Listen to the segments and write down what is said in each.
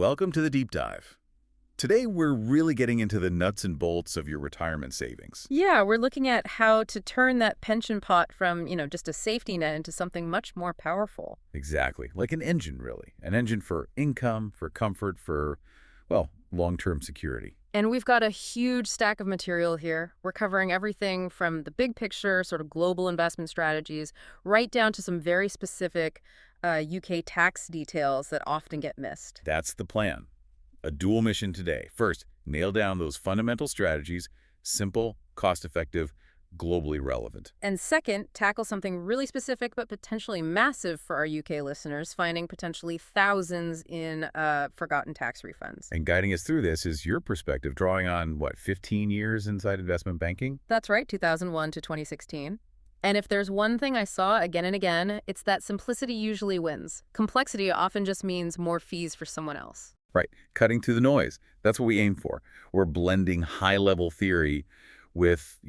Welcome to the Deep Dive. Today, we're really getting into the nuts and bolts of your retirement savings. Yeah, we're looking at how to turn that pension pot from, just a safety net into something much more powerful. Exactly. Like an engine, really. An engine for income, for comfort, for, well, long-term security. And we've got a huge stack of material here. We're covering everything from the big picture, sort of global investment strategies, right down to some very specific UK tax details that often get missed. That's the plan. A dual mission today. First, nail down those fundamental strategies, simple, cost-effective, globally relevant. And second, tackle something really specific but potentially massive for our UK listeners, finding potentially thousands in forgotten tax refunds. And guiding us through this is your perspective, drawing on, 15 years inside investment banking? That's right, 2001 to 2016. And if there's one thing I saw again and again, it's that simplicity usually wins. Complexity often just means more fees for someone else. Right, cutting through the noise. That's what we aim for. We're blending high-level theory with,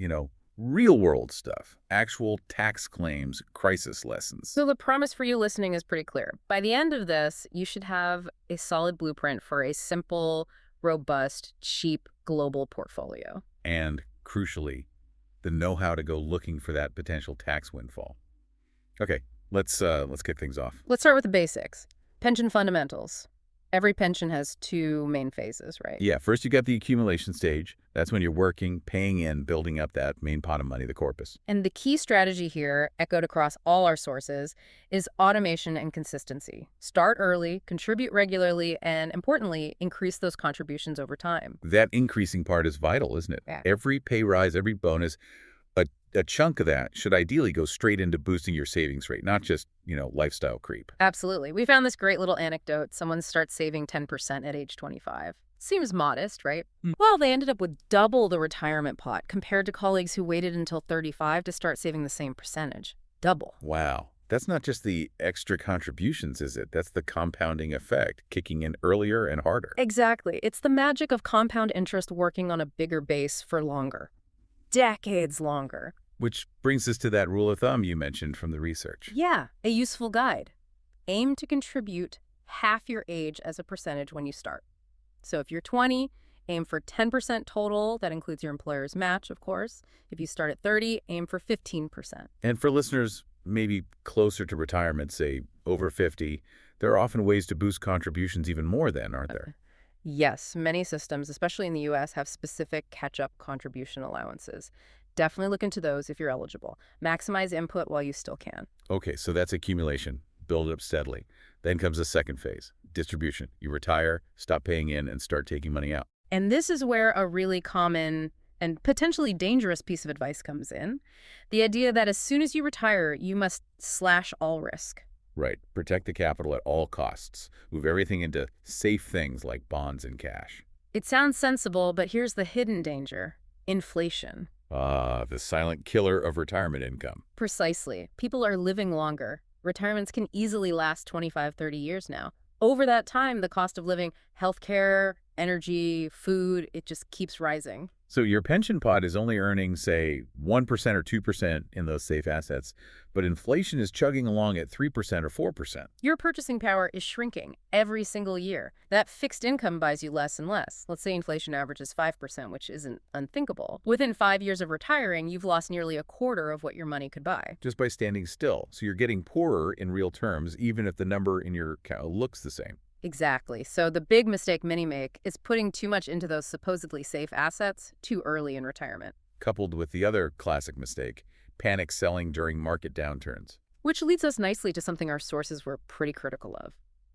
real-world stuff, actual tax claims, crisis lessons. So the promise for you listening is pretty clear. By the end of this, you should have a solid blueprint for a simple, robust, cheap global portfolio. And, crucially, the know-how to go looking for that potential tax windfall. Okay, let's kick things off. Let's start with the basics. Pension fundamentals. Every pension has two main phases, right? Yeah, first you got the accumulation stage. That's when you're working, paying in, building up that main pot of money, the corpus. And the key strategy here, echoed across all our sources, is automation and consistency. Start early, contribute regularly, and importantly, increase those contributions over time. That increasing part is vital, isn't it? Yeah. Every pay rise, every bonus, a chunk of that should ideally go straight into boosting your savings rate, not just, lifestyle creep. Absolutely. We found this great little anecdote. Someone starts saving 10% at age 25. Seems modest, right? Well, they ended up with double the retirement pot compared to colleagues who waited until 35 to start saving the same percentage. Double. Wow. That's not just the extra contributions, is it? That's the compounding effect, kicking in earlier and harder. Exactly. It's the magic of compound interest working on a bigger base for longer. Decades longer. Which brings us to that rule of thumb you mentioned from the research. Yeah, a useful guide. Aim to contribute half your age as a percentage when you start. So if you're 20, aim for 10% total. That includes your employer's match, of course. If you start at 30, aim for 15%. And for listeners maybe closer to retirement, say over 50, there are often ways to boost contributions even more then, aren't there? Yes, many systems, especially in the U.S., have specific catch-up contribution allowances. Definitely look into those if you're eligible. Maximize input while you still can. Okay, so that's accumulation. Build it up steadily. Then comes the second phase, distribution. You retire, stop paying in, and start taking money out. And this is where a really common and potentially dangerous piece of advice comes in. The idea that as soon as you retire, you must slash all risk. Right. Protect the capital at all costs. Move everything into safe things like bonds and cash. It sounds sensible, but here's the hidden danger. Inflation. Ah, the silent killer of retirement income. Precisely. People are living longer. Retirements can easily last 25, 30 years now. Over that time, the cost of living, healthcare, energy, food, it just keeps rising. So your pension pot is only earning, say, 1% or 2% in those safe assets, but inflation is chugging along at 3% or 4%. Your purchasing power is shrinking every single year. That fixed income buys you less and less. Let's say inflation averages 5%, which isn't unthinkable. Within 5 years of retiring, you've lost nearly a quarter of what your money could buy. Just by standing still. So you're getting poorer in real terms, even if the number in your account looks the same. Exactly. So the big mistake many make is putting too much into those supposedly safe assets too early in retirement. Coupled with the other classic mistake, panic selling during market downturns. Which leads us nicely to something our sources were pretty critical of.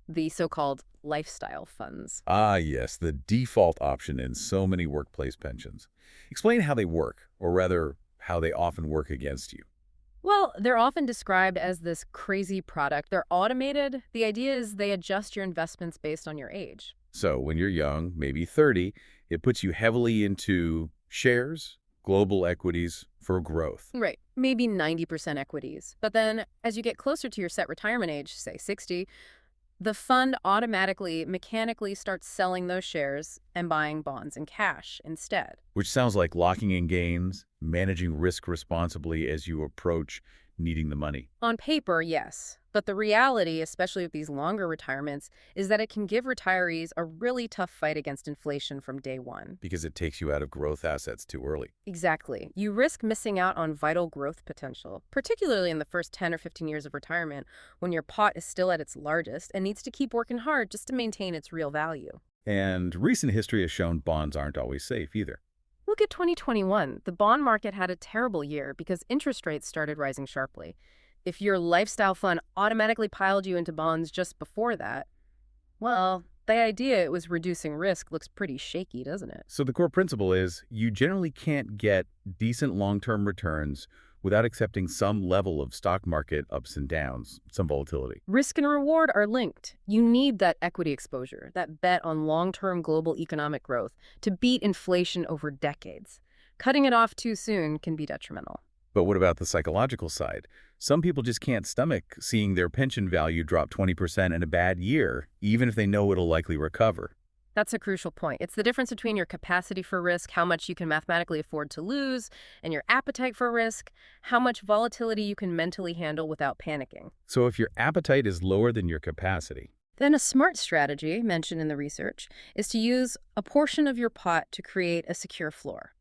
The so-called lifestyle funds. Ah, yes, the default option in so many workplace pensions. Explain how they work, or rather, how they often work against you. Well, they're often described as this crazy product. They're automated. The idea is they adjust your investments based on your age. So when you're young, maybe 30, it puts you heavily into shares, global equities for growth. Right. Maybe 90% equities. But then as you get closer to your set retirement age, say 60, the fund automatically, mechanically starts selling those shares and buying bonds and cash instead. Which sounds like locking in gains, managing risk responsibly as you approach needing the money. On paper, yes. But the reality, especially with these longer retirements, is that it can give retirees a really tough fight against inflation from day one. Because it takes you out of growth assets too early. Exactly. You risk missing out on vital growth potential, particularly in the first 10 or 15 years of retirement when your pot is still at its largest and needs to keep working hard just to maintain its real value. And recent history has shown bonds aren't always safe either. Look at 2021. The bond market had a terrible year because interest rates started rising sharply. If your lifestyle fund automatically piled you into bonds just before that, well, the idea it was reducing risk looks pretty shaky, doesn't it? So the core principle is you generally can't get decent long-term returns without accepting some level of stock market ups and downs, some volatility. Risk and reward are linked. You need that equity exposure, that bet on long-term global economic growth to beat inflation over decades. Cutting it off too soon can be detrimental. But what about the psychological side? Some people just can't stomach seeing their pension value drop 20% in a bad year, even if they know it'll likely recover. That's a crucial point. It's the difference between your capacity for risk, how much you can mathematically afford to lose, and your appetite for risk, how much volatility you can mentally handle without panicking. So if your appetite is lower than your capacity, Then a smart strategy, mentioned in the research, is to use a portion of your pot to create a secure floor.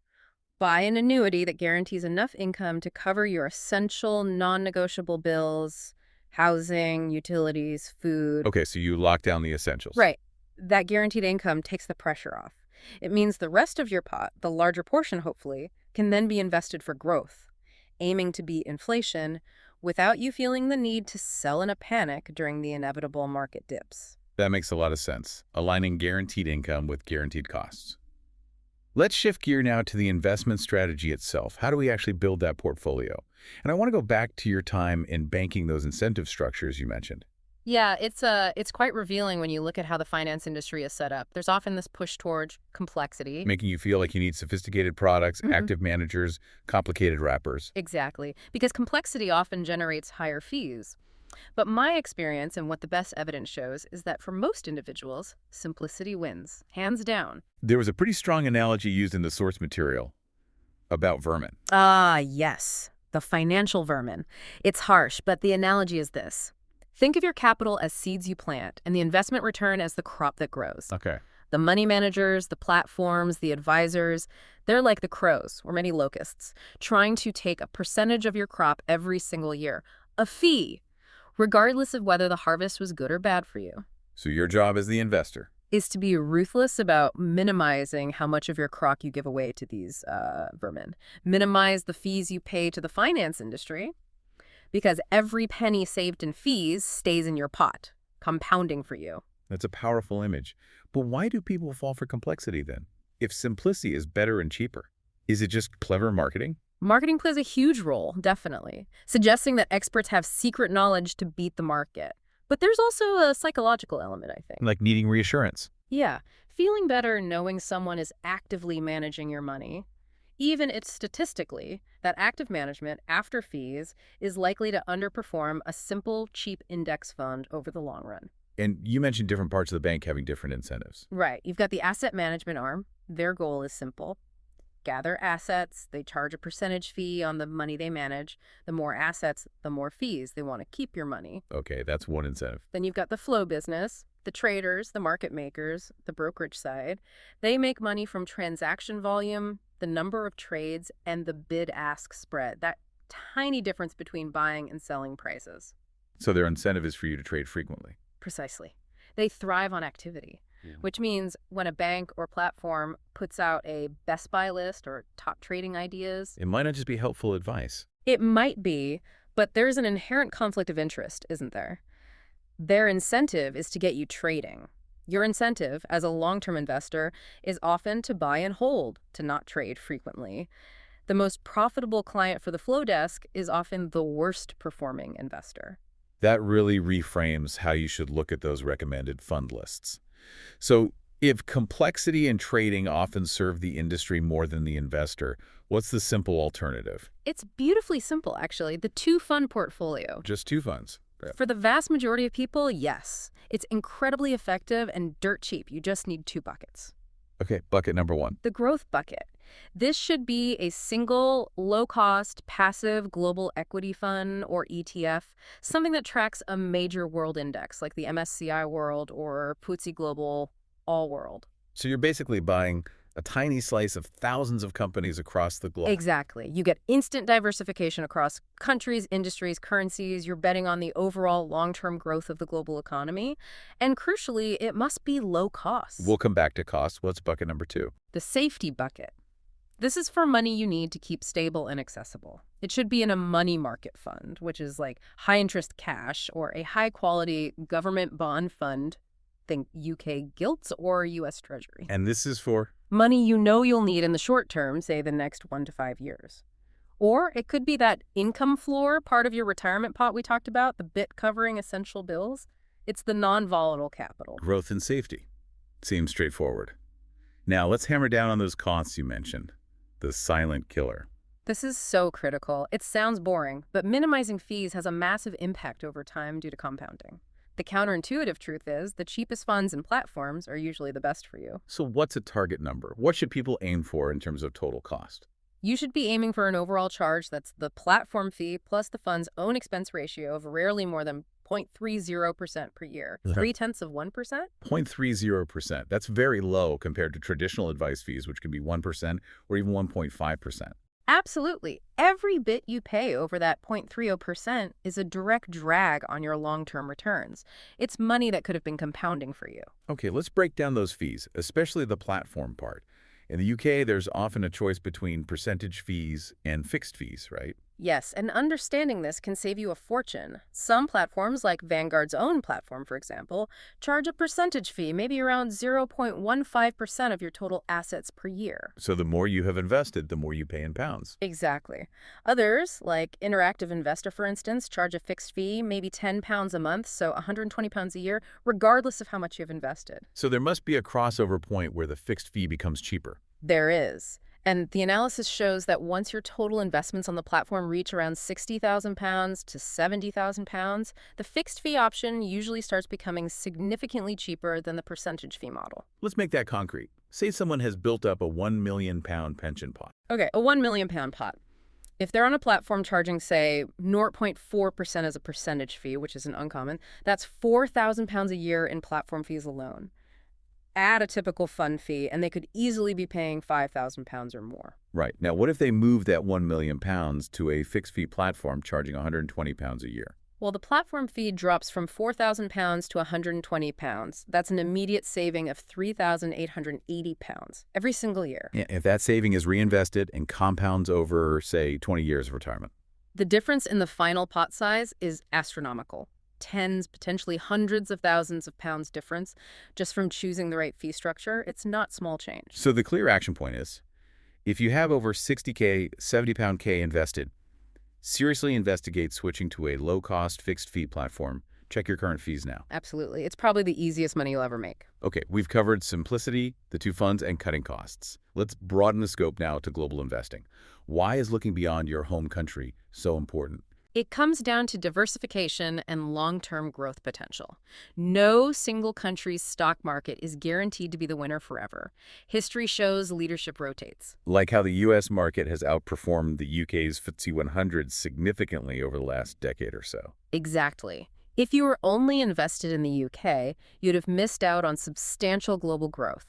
Buy an annuity that guarantees enough income to cover your essential, non-negotiable bills, housing, utilities, food. okay, so you lock down the essentials. Right. That guaranteed income takes the pressure off. It means the rest of your pot, the larger portion hopefully, can then be invested for growth, aiming to beat inflation without you feeling the need to sell in a panic during the inevitable market dips. That makes a lot of sense, aligning guaranteed income with guaranteed costs. Let's shift gear now to the investment strategy itself. How do we actually build that portfolio? And I want to go back to your time in banking those incentive structures you mentioned. Yeah, it's quite revealing when you look at how the finance industry is set up. There's often this push toward complexity. Making you feel like you need sophisticated products, active managers, complicated wrappers. Exactly, because complexity often generates higher fees. But my experience and what the best evidence shows is that for most individuals, simplicity wins, hands down. There was a pretty strong analogy used in the source material about vermin. Ah, yes, the financial vermin. It's harsh, but the analogy is this. Think of your capital as seeds you plant and the investment return as the crop that grows. Okay. The money managers, the platforms, the advisors, they're like the crows, or many locusts, trying to take a percentage of your crop every single year, a fee, regardless of whether the harvest was good or bad for you, So your job as the investor. is to be ruthless about minimizing how much of your crop you give away to these vermin. Minimize the fees you pay to the finance industry, because every penny saved in fees stays in your pot, compounding for you. That's a powerful image. But why do people fall for complexity then? If simplicity is better and cheaper, is it just clever marketing? Marketing plays a huge role, definitely, suggesting that experts have secret knowledge to beat the market. But there's also a psychological element, I think. Like needing reassurance. Yeah, feeling better knowing someone is actively managing your money. Even if statistically, that active management after fees is likely to underperform a simple, cheap index fund over the long run. And you mentioned different parts of the bank having different incentives. Right. You've got the asset management arm. Their goal is simple. Gather assets. They charge a percentage fee on the money they manage. The more assets, the more fees. They want to keep your money. Okay, that's one incentive. Then you've got the flow business, the traders, the market makers, the brokerage side. They make money from transaction volume, the number of trades, and the bid-ask spread, that tiny difference between buying and selling prices. So their incentive is for you to trade frequently. Precisely. They thrive on activity, which means when a bank or platform puts out a best buy list or top trading ideas, It might not just be helpful advice. it might be, but there's an inherent conflict of interest, isn't there? Their incentive is to get you trading. Your incentive as a long-term investor is often to buy and hold, to not trade frequently. The most profitable client for the flow desk is often the worst performing investor. That really reframes how you should look at those recommended fund lists. So if complexity and trading often serve the industry more than the investor, what's the simple alternative? It's beautifully simple, actually. The two-fund portfolio. Just two funds. Yeah. For the vast majority of people, yes. It's incredibly effective and dirt cheap. You just need two buckets. Okay, bucket number one. The growth bucket. This should be a single, low-cost, passive global equity fund or ETF, something that tracks a major world index like the MSCI World or FTSE Global All World. So you're basically buying a tiny slice of thousands of companies across the globe. Exactly. You get instant diversification across countries, industries, currencies. You're betting on the overall long-term growth of the global economy. And crucially, it must be low cost. We'll come back to cost. What's bucket number 2? The safety bucket. This is for money you need to keep stable and accessible. It should be in a money market fund, which is like high interest cash, or a high quality government bond fund. Think UK gilts or US Treasury. And this is for? Money you know you'll need in the short term, say the next 1 to 5 years. Or it could be that income floor part of your retirement pot we talked about, the bit covering essential bills. It's the non-volatile capital. Growth and safety. Seems straightforward. Now let's hammer down on those costs you mentioned. The silent killer. This is so critical. It sounds boring, but minimizing fees has a massive impact over time due to compounding. The counterintuitive truth is the cheapest funds and platforms are usually the best for you. So what's a target number? What should people aim for in terms of total cost? You should be aiming for an overall charge that's the platform fee plus the fund's own expense ratio of rarely more than 0.30% per year. 0.3%? 0.30%. That's very low compared to traditional advice fees, which can be 1% or even 1.5%. Absolutely. Every bit you pay over that 0.30% is a direct drag on your long-term returns. It's money that could have been compounding for you. Okay, let's break down those fees, especially the platform part. In the UK, there's often a choice between percentage fees and fixed fees, right? Yes, and understanding this can save you a fortune. Some platforms, like Vanguard's own platform, for example, charge a percentage fee, maybe around 0.15% of your total assets per year. So the more you have invested, the more you pay in pounds. Exactly. Others, like Interactive Investor, for instance, charge a fixed fee, maybe £10 a month, so £120 a year, regardless of how much you've invested. So there must be a crossover point where the fixed fee becomes cheaper. There is. And the analysis shows that once your total investments on the platform reach around £60,000 to £70,000, the fixed fee option usually starts becoming significantly cheaper than the percentage fee model. Let's make that concrete. Say someone has built up a £1 million pension pot. Okay, a £1 million pot. If they're on a platform charging, say, 0.4% as a percentage fee, which isn't uncommon, that's £4,000 a year in platform fees alone. Add a typical fund fee, and they could easily be paying £5,000 or more. Right. Now, what if they move that £1 million to a fixed fee platform charging £120 a year? Well, the platform fee drops from £4,000 to £120. That's an immediate saving of £3,880 every single year. Yeah, if that saving is reinvested and compounds over, say, 20 years of retirement. The difference in the final pot size is astronomical. Tens, potentially hundreds of thousands of pounds difference just from choosing the right fee structure. It's not small change. So the clear action point is, if you have over 60K, 70 pound K invested, seriously investigate switching to a low-cost fixed fee platform. Check your current fees now. Absolutely. It's probably the easiest money you'll ever make. Okay, we've covered simplicity, the two funds, and cutting costs. Let's broaden the scope now to global investing. Why is looking beyond your home country so important? It comes down to diversification and long-term growth potential. No single country's stock market is guaranteed to be the winner forever. History shows leadership rotates. Like how the U.S. market has outperformed the UK's FTSE 100 significantly over the last decade or so. Exactly. If you were only invested in the UK, you'd have missed out on substantial global growth.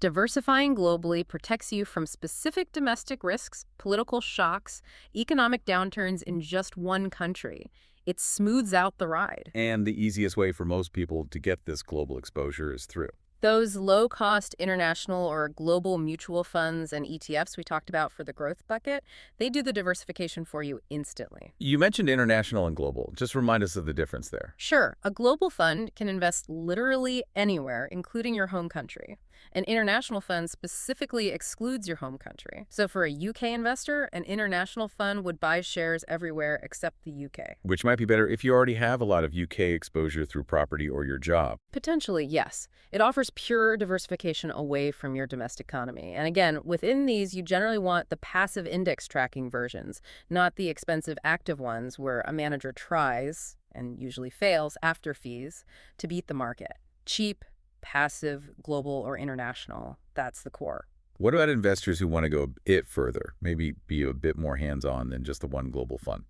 Diversifying globally protects you from specific domestic risks, political shocks, economic downturns in just one country. It smooths out the ride. And the easiest way for most people to get this global exposure is through Those low-cost international or global mutual funds and ETFs we talked about for the growth bucket, they do the diversification for you instantly. You mentioned international and global. Just remind us of the difference there. Sure, a global fund can invest literally anywhere, including your home country. An international fund specifically excludes your home country. So for a UK investor, an international fund would buy shares everywhere except the UK. Which might be better if you already have a lot of UK exposure through property or your job. Potentially, yes. It offers pure diversification away from your domestic economy. And again, within these, you generally want the passive index tracking versions, not the expensive active ones where a manager tries, and usually fails after fees, to beat the market. Cheap, passive, global, or international, that's the core. What about investors who want to go a bit further, maybe be a bit more hands-on than just the one global fund?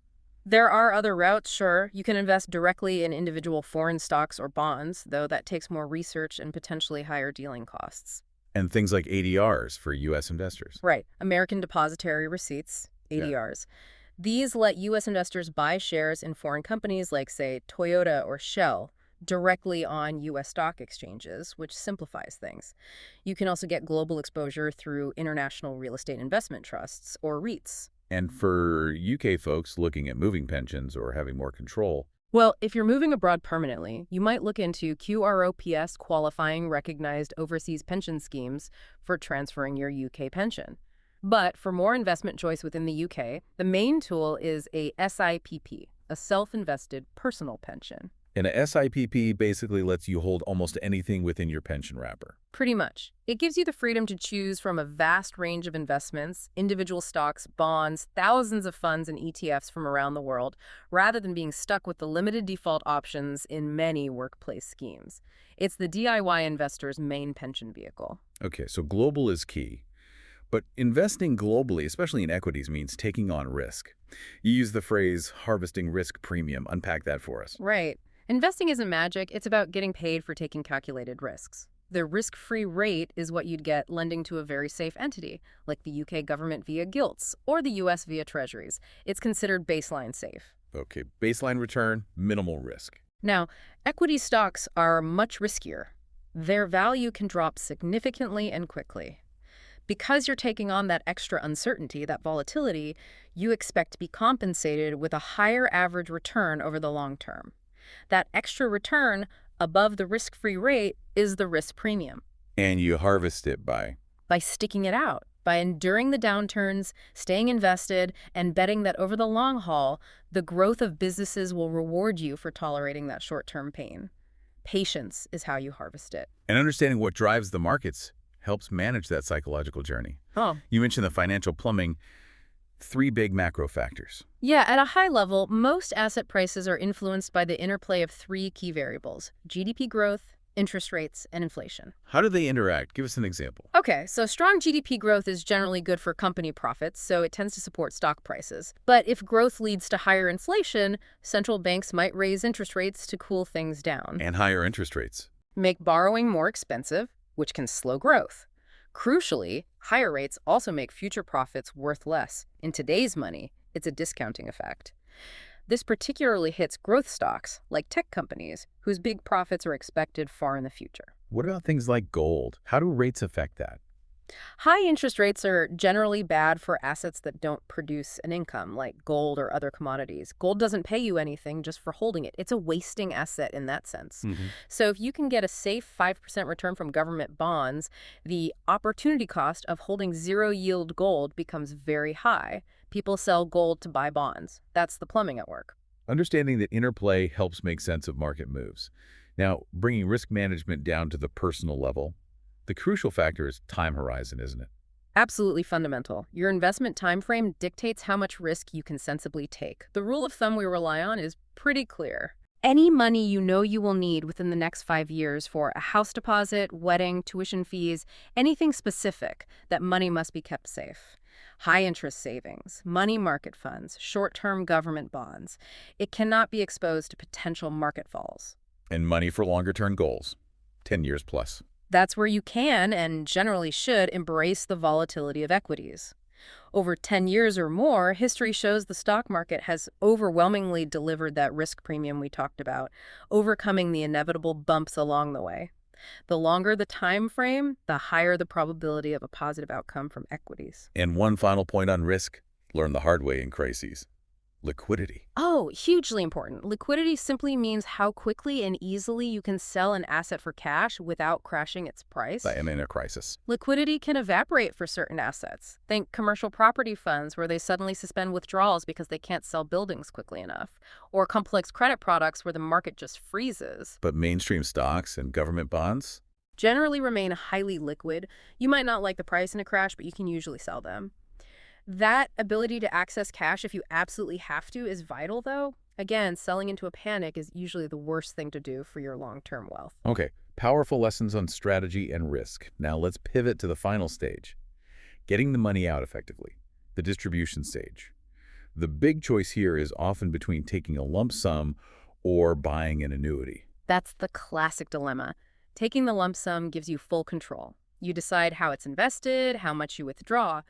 There are other routes, sure. You can invest directly in individual foreign stocks or bonds, though that takes more research and potentially higher dealing costs. And things like ADRs for U.S. investors. Right. American Depositary Receipts, Yeah. ADRs. These let U.S. investors buy shares in foreign companies like, say, Toyota or Shell directly on U.S. stock exchanges, which simplifies things. You can also get global exposure through international real estate investment trusts or REITs. And for UK folks looking at moving pensions or having more control, Well, if you're moving abroad permanently, you might look into QROPS qualifying recognized overseas pension schemes for transferring your UK pension. But for more investment choice within the UK, the main tool is a SIPP, a self-invested personal pension. and a SIPP basically lets you hold almost anything within your pension wrapper. Pretty much. It gives you the freedom to choose from a vast range of investments, individual stocks, bonds, thousands of funds and ETFs from around the world, rather than being stuck with the limited default options in many workplace schemes. It's the DIY investor's main pension vehicle. Okay, so global is key. But investing globally, especially in equities, means taking on risk. You use the phrase harvesting risk premium. Unpack that for us. Right. Investing isn't magic. It's about getting paid for taking calculated risks. The risk-free rate is what you'd get lending to a very safe entity, like the UK government via gilts or the US via treasuries. It's considered baseline safe. Okay, baseline return, minimal risk. Now, equity stocks are much riskier. Their value can drop significantly and quickly. Because you're taking on that extra uncertainty, that volatility, you expect to be compensated with a higher average return over the long term. That extra return above the risk-free rate is the risk premium. And you harvest it by. By sticking it out, by enduring the downturns, staying invested, and betting that over the long haul, the growth of businesses will reward you for tolerating that short-term pain. Patience is how you harvest it. And understanding what drives the markets helps manage that psychological journey. Oh. You mentioned the financial plumbing. 3 big macro factors. Yeah, at a high level, most asset prices are influenced by the interplay of 3 key variables: GDP growth, interest rates, and inflation. How do they interact? Give us an example. Okay, so strong GDP growth is generally good for company profits, so it tends to support stock prices. But if growth leads to higher inflation, central banks might raise interest rates to cool things down. And higher interest rates. Make borrowing more expensive, which can slow growth. Crucially, higher rates also make future profits worth less. In today's money, it's a discounting effect. This particularly hits growth stocks, like tech companies, whose big profits are expected far in the future. What about things like gold? How do rates affect that? High interest rates are generally bad for assets that don't produce an income, like gold or other commodities. Gold doesn't pay you anything just for holding it. It's a wasting asset in that sense. So if you can get a safe 5% return from government bonds, the opportunity cost of holding zero-yield gold becomes very high. People sell gold to buy bonds. That's the plumbing at work. Understanding that interplay helps make sense of market moves. Now, bringing risk management down to the personal level, the crucial factor is time horizon, isn't it? Absolutely fundamental. Your investment time frame dictates how much risk you can sensibly take. The rule of thumb we rely on is pretty clear. Any money you know you will need within the next 5 years for a house deposit, wedding, tuition fees, anything specific, that money must be kept safe. High interest savings, money market funds, short-term government bonds. It cannot be exposed to potential market falls. And money for longer-term goals, 10 years plus. That's where you can, and generally should, embrace the volatility of equities. Over 10 years or more, history shows the stock market has overwhelmingly delivered that risk premium we talked about, overcoming the inevitable bumps along the way. The longer the time frame, the higher the probability of a positive outcome from equities. And one final point on risk, learn the hard way in crises. Liquidity. Oh, hugely important. Liquidity simply means how quickly and easily you can sell an asset for cash without crashing its price. I am in a crisis. Liquidity can evaporate for certain assets. Think commercial property funds where they suddenly suspend withdrawals because they can't sell buildings quickly enough, or complex credit products where the market just freezes. But mainstream stocks and government bonds? Generally remain highly liquid. You might not like the price in a crash, but you can usually sell them. That ability to access cash if you absolutely have to is vital, though. Again, selling into a panic is usually the worst thing to do for your long-term wealth. Okay, powerful lessons on strategy and risk. Now let's pivot to the final stage. getting the money out effectively, the distribution stage. The big choice here is often between taking a lump sum or buying an annuity. That's the classic dilemma. Taking the lump sum gives you full control. You decide how it's invested, how much you withdraw.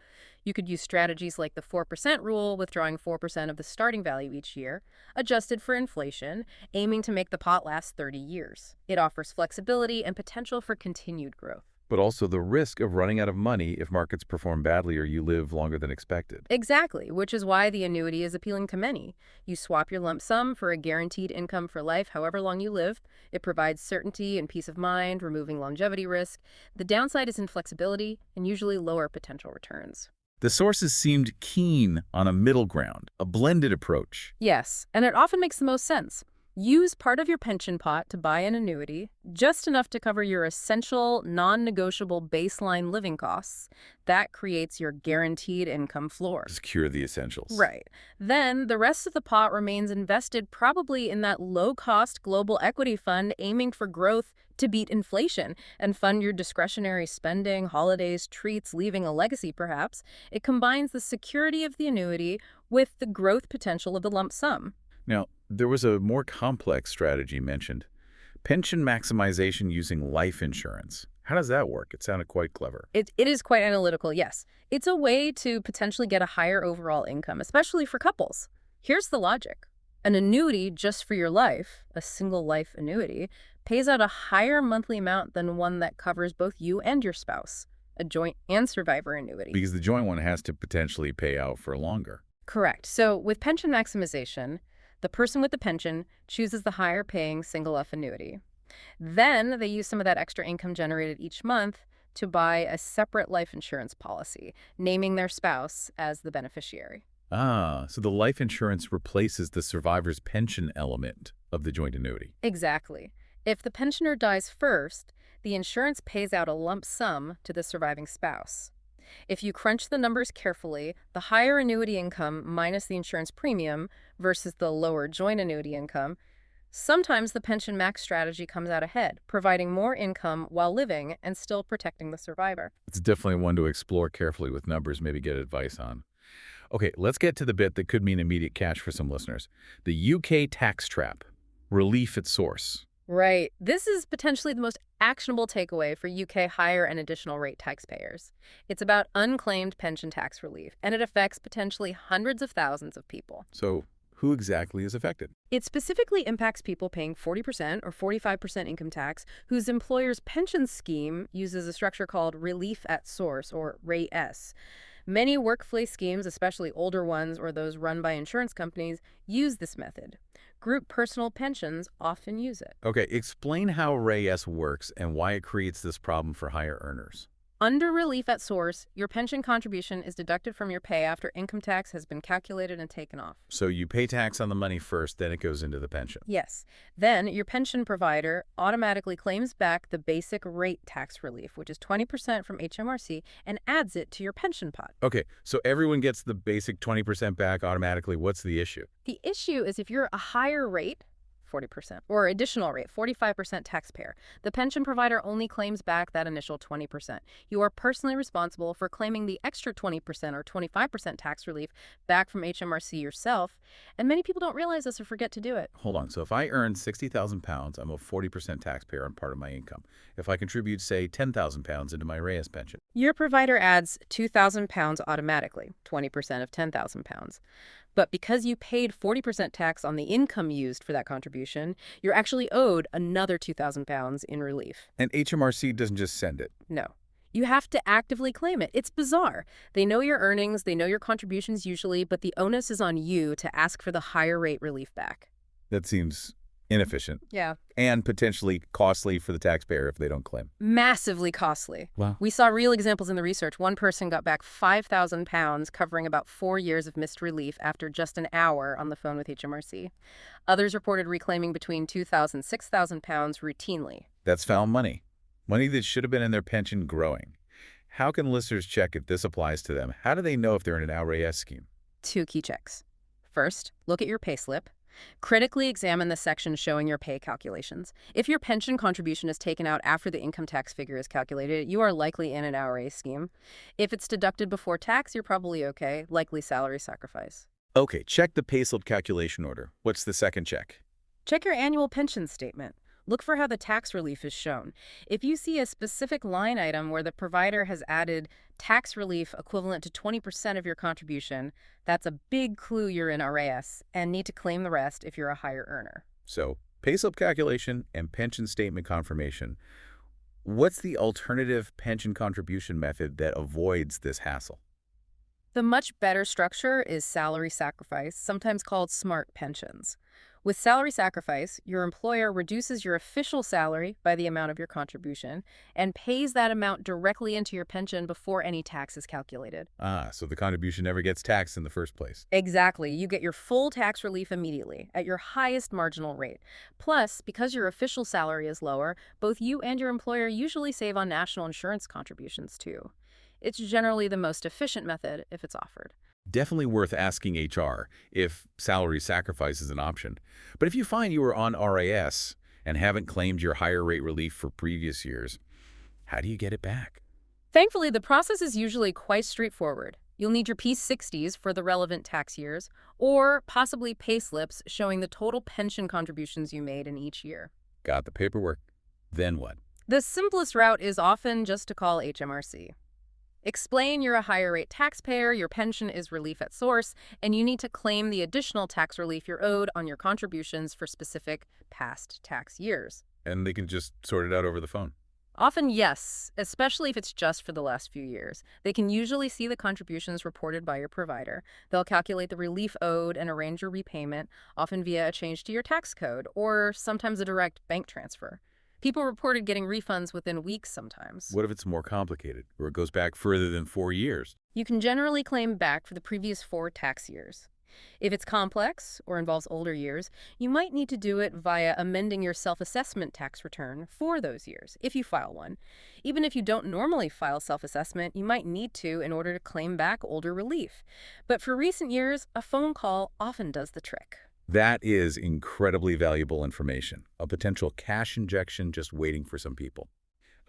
You could use strategies like the 4% rule, withdrawing 4% of the starting value each year, adjusted for inflation, aiming to make the pot last 30 years. It offers flexibility and potential for continued growth. But also the risk of running out of money if markets perform badly or you live longer than expected. Exactly, which is why the annuity is appealing to many. You swap your lump sum for a guaranteed income for life, however long you live. It provides certainty and peace of mind, removing longevity risk. The downside is inflexibility and usually lower potential returns. The sources seemed keen on a middle ground, a blended approach. Yes, and it often makes the most sense. Use part of your pension pot to buy an annuity, just enough to cover your essential, non-negotiable baseline living costs. That creates your guaranteed income floor. Secure the essentials. Right. Then the rest of the pot remains invested probably in that low-cost global equity fund aiming for growth to beat inflation and fund your discretionary spending, holidays, treats, leaving a legacy perhaps. It combines the security of the annuity with the growth potential of the lump sum. Now, there was a more complex strategy mentioned. Pension maximization using life insurance. How does that work? It sounded quite clever. It is quite analytical, yes. It's a way to potentially get a higher overall income, especially for couples. Here's the logic. An annuity just for your life, a single life annuity, pays out a higher monthly amount than one that covers both you and your spouse, a joint and survivor annuity. Because the joint one has to potentially pay out for longer. Correct. So with pension maximization, the person with the pension chooses the higher paying single life annuity. Then they use some of that extra income generated each month to buy a separate life insurance policy, naming their spouse as the beneficiary. Ah, so the life insurance replaces the survivor's pension element of the joint annuity. Exactly. If the pensioner dies first, the insurance pays out a lump sum to the surviving spouse. If you crunch the numbers carefully, the higher annuity income minus the insurance premium versus the lower joint annuity income, sometimes the pension max strategy comes out ahead, providing more income while living and still protecting the survivor. It's definitely one to explore carefully with numbers, maybe get advice on. Okay, let's get to the bit that could mean immediate cash for some listeners. The UK tax trap. Relief at source. Right. This is potentially the most actionable takeaway for UK higher and additional rate taxpayers. It's about unclaimed pension tax relief, and it affects potentially hundreds of thousands of people. So who exactly is affected? It specifically impacts people paying 40% or 45% income tax whose employer's pension scheme uses a structure called relief at source, or RAE-S. Many workplace schemes, especially older ones or those run by insurance companies, use this method. Group personal pensions often use it. Okay, explain how RAE-S works and why it creates this problem for higher earners. Under relief at source, your pension contribution is deducted from your pay after income tax has been calculated and taken off. So you pay tax on the money first, then it goes into the pension. Yes. Then your pension provider automatically claims back the basic rate tax relief, which is 20% from HMRC, and adds it to your pension pot. Okay, so everyone gets the basic 20% back automatically. What's the issue? The issue is if you're a higher rate, 40%, or additional rate, 45% taxpayer, the pension provider only claims back that initial 20%. You are personally responsible for claiming the extra 20% or 25% tax relief back from HMRC yourself, and many people don't realize this or forget to do it. Hold on. So if I earn £60,000, I'm a 40% taxpayer on part of my income. If I contribute, say, £10,000 into my RAE-S pension. Your provider adds £2,000 automatically, 20% of £10,000. But because you paid 40% tax on the income used for that contribution, you're actually owed another £2,000 in relief. And HMRC doesn't just send it. No. You have to actively claim it. It's bizarre. They know your earnings, they know your contributions usually, but the onus is on you to ask for the higher rate relief back. That seems inefficient. Yeah. And potentially costly for the taxpayer if they don't claim. Massively costly. Wow. We saw real examples in the research. One person got back £5,000, covering about 4 years of missed relief after just an hour on the phone with HMRC. Others reported reclaiming between £2,000 and £6,000 routinely. That's found money. Money that should have been in their pension growing. How can listeners check if this applies to them? How do they know if they're in an RAE-S scheme? 2 key checks. First, look at your payslip. Critically examine the section showing your pay calculations. If your pension contribution is taken out after the income tax figure is calculated, you are likely in an IRA scheme. If it's deducted before tax, you're probably okay, likely salary sacrifice. Okay, check the payslip calculation order. What's the second check? Check your annual pension statement. Look for how the tax relief is shown. If you see a specific line item where the provider has added tax relief equivalent to 20% of your contribution, that's a big clue you're in RAS and need to claim the rest if you're a higher earner. So, payslip calculation and pension statement confirmation. What's the alternative pension contribution method that avoids this hassle? The much better structure is salary sacrifice, sometimes called smart pensions. With salary sacrifice, your employer reduces your official salary by the amount of your contribution and pays that amount directly into your pension before any tax is calculated. Ah, so the contribution never gets taxed in the first place. Exactly. You get your full tax relief immediately at your highest marginal rate. Plus, because your official salary is lower, both you and your employer usually save on national insurance contributions too. It's generally the most efficient method if it's offered. Definitely worth asking HR if salary sacrifice is an option. But if you find you are on RAS and haven't claimed your higher rate relief for previous years, how do you get it back? Thankfully, the process is usually quite straightforward. You'll need your P60s for the relevant tax years, or possibly payslips showing the total pension contributions you made in each year. Got the paperwork. Then what? The simplest route is often just to call HMRC. Explain you're a higher rate taxpayer, your pension is relief at source, and you need to claim the additional tax relief you're owed on your contributions for specific past tax years. And they can just sort it out over the phone. Often, yes, especially if it's just for the last few years. They can usually see the contributions reported by your provider. They'll calculate the relief owed and arrange your repayment, often via a change to your tax code, or sometimes a direct bank transfer. People reported getting refunds within weeks sometimes. What if it's more complicated, or it goes back further than 4 years? You can generally claim back for the previous 4 tax years. If it's complex or involves older years, you might need to do it via amending your self-assessment tax return for those years, if you file one. Even if you don't normally file self-assessment, you might need to in order to claim back older relief. But for recent years, a phone call often does the trick. That is incredibly valuable information, a potential cash injection just waiting for some people.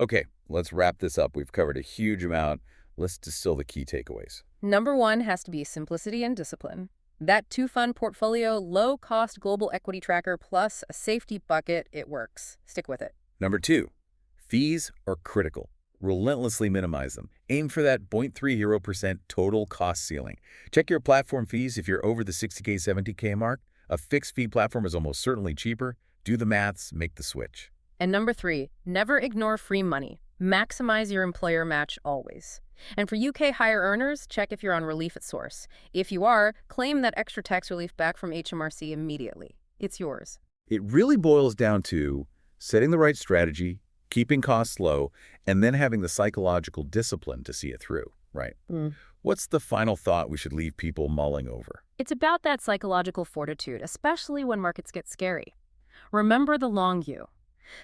Okay, let's wrap this up. We've covered a huge amount. Let's distill the key takeaways. Number 1 has to be simplicity and discipline. That 2-fund portfolio, low-cost global equity tracker plus a safety bucket, it works. Stick with it. Number 2, fees are critical. Relentlessly minimize them. Aim for that 0.30% total cost ceiling. Check your platform fees if you're over the 60K, 70K mark. A fixed fee platform is almost certainly cheaper. Do the maths, make the switch. And number 3, never ignore free money. Maximize your employer match always. And for UK higher earners, check if you're on relief at source. If you are, claim that extra tax relief back from HMRC immediately. It's yours. It really boils down to setting the right strategy, keeping costs low, and then having the psychological discipline to see it through, right? What's the final thought we should leave people mulling over? It's about that psychological fortitude, especially when markets get scary. Remember the long view.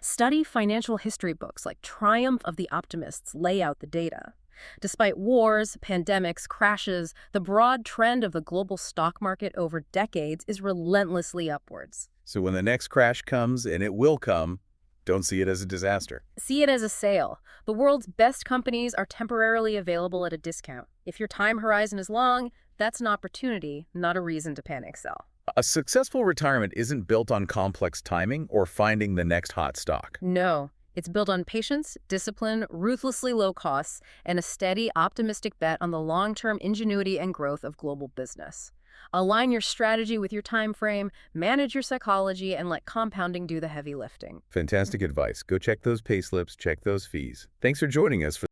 Study financial history books like Triumph of the Optimists lay out the data. Despite wars, pandemics, crashes, the broad trend of the global stock market over decades is relentlessly upwards. So when the next crash comes, and it will come, don't see it as a disaster. See it as a sale. The world's best companies are temporarily available at a discount. If your time horizon is long, that's an opportunity, not a reason to panic sell. A successful retirement isn't built on complex timing or finding the next hot stock. No, it's built on patience, discipline, ruthlessly low costs, and a steady, optimistic bet on the long-term ingenuity and growth of global business. Align your strategy with your time frame, manage your psychology, and let compounding do the heavy lifting. Fantastic advice. Go check those payslips, check those fees. Thanks for joining us for